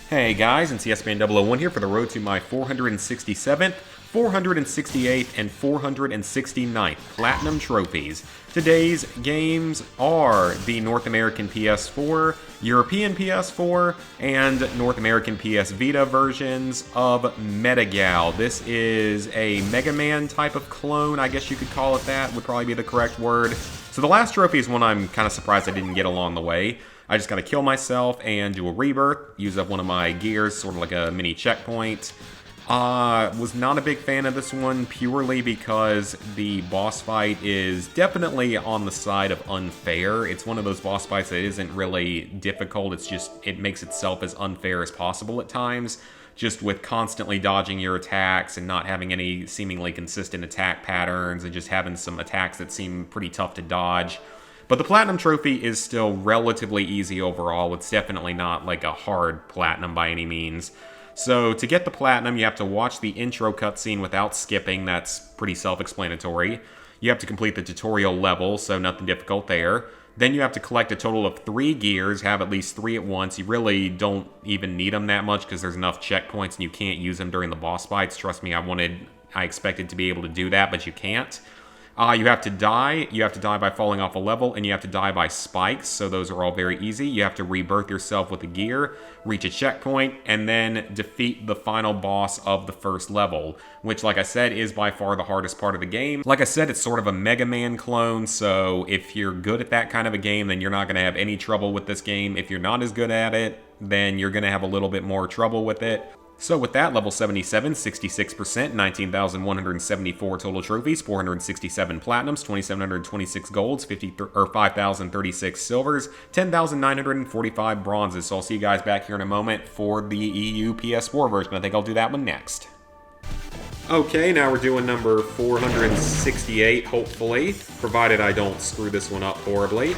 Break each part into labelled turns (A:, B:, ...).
A: Hey guys, it's CSPan001 here for the road to my 467th, 468th, and 469th Platinum Trophies. Today's games are the North American PS4, European PS4, and North American PS Vita versions of Metagal. This is a Mega Man type of clone, I guess you could call it that, would probably be the correct word. So the last trophy is one I'm kind of surprised I didn't get along the way. I just gotta kill myself and do a rebirth, use up one of my gears, sort of like a mini checkpoint. Was not a big fan of this one purely because the boss fight is definitely on the side of unfair. It's one of those boss fights that isn't really difficult, it's just, it makes itself as unfair as possible at times, just with constantly dodging your attacks and not having any seemingly consistent attack patterns and just having some attacks that seem pretty tough to dodge. But the Platinum Trophy is still relatively easy overall. It's definitely not like a hard Platinum by any means. So to get the Platinum, you have to watch the intro cutscene without skipping. That's pretty self-explanatory. You have to complete the tutorial level, so nothing difficult there. Then you have to collect a total of 3 gears, have at least 3 at once. You really don't even need them that much because there's enough checkpoints and you can't use them during the boss fights. Trust me, I expected to be able to do that, but you can't. You have to die. You have to die by falling off a level, and you have to die by spikes, so those are all very easy. You have to rebirth yourself with a gear, reach a checkpoint, and then defeat the final boss of the first level, which, like I said, is by far the hardest part of the game. Like I said, it's sort of a Mega Man clone, so if you're good at that kind of a game, then you're not going to have any trouble with this game. If you're not as good at it, then you're going to have a little bit more trouble with it. So with that, level 77, 66%, 19,174 total trophies, 467 platinums, 2,726 golds, 5,036 silvers, 10,945 bronzes. So I'll see you guys back here in a moment for the EU PS4 version. I think I'll do that one next. Okay, now we're doing number 468, hopefully, provided I don't screw this one up horribly.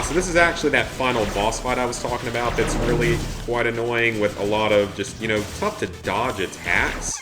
A: So this is actually that final boss fight I was talking about that's really quite annoying with a lot of just, tough to dodge attacks.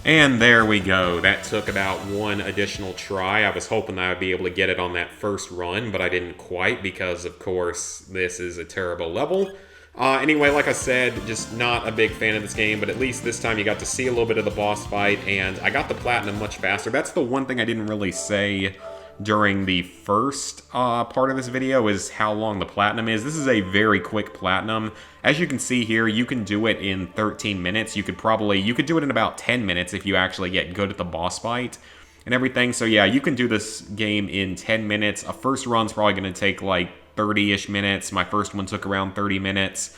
A: And there we go. That took about one additional try. I was hoping that I'd be able to get it on that first run, but I didn't quite because, of course, this is a terrible level. Anyway, like I said, just not a big fan of this game, but at least this time you got to see a little bit of the boss fight, and I got the platinum much faster. That's the one thing I didn't really say during the first part of this video is how long the platinum is. This is a very quick platinum. As you can see here, you can do it in 13 minutes. You could do it in about 10 minutes if you actually get good at the boss fight and everything. So yeah, you can do this game in 10 minutes. A first run's probably going to take like 30-ish minutes. My first one took around 30 minutes.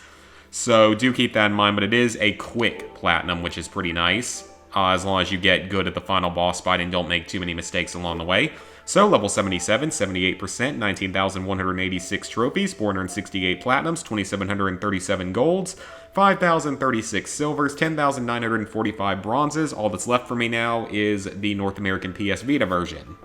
A: So do keep that in mind, but it is a quick platinum, which is pretty nice, as long as you get good at the final boss fight and don't make too many mistakes along the way. So, level 77, 78%, 19,186 trophies, 468 platinums, 2,737 golds, 5,036 silvers, 10,945 bronzes. All that's left for me now is the North American PS Vita version.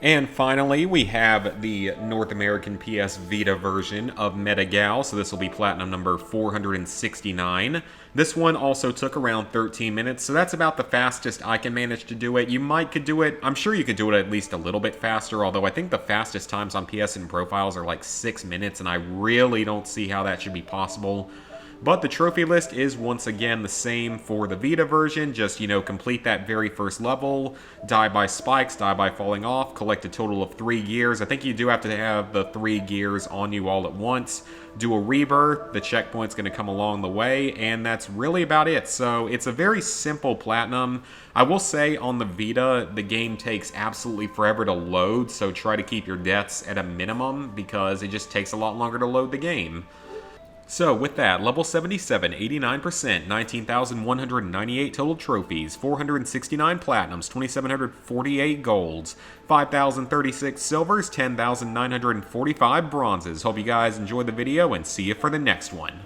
A: And finally, we have the North American PS Vita version of Metagal, so this will be platinum number 469. This one also took around 13 minutes, so that's about the fastest I can manage to do it. I'm sure you could do it at least a little bit faster, although I think the fastest times on PSN profiles are like 6 minutes, and I really don't see how that should be possible. But the trophy list is once again the same for the Vita version, just, complete that very first level, die by spikes, die by falling off, collect a total of 3 gears. I think you do have to have the 3 gears on you all at once, do a rebirth, the checkpoint's going to come along the way, and that's really about it. So it's a very simple platinum. I will say on the Vita, the game takes absolutely forever to load, so try to keep your deaths at a minimum because it just takes a lot longer to load the game. So with that, level 77, 89%, 19,198 total trophies, 469 platinums, 2,748 golds, 5,036 silvers, 10,945 bronzes. Hope you guys enjoyed the video and see you for the next one.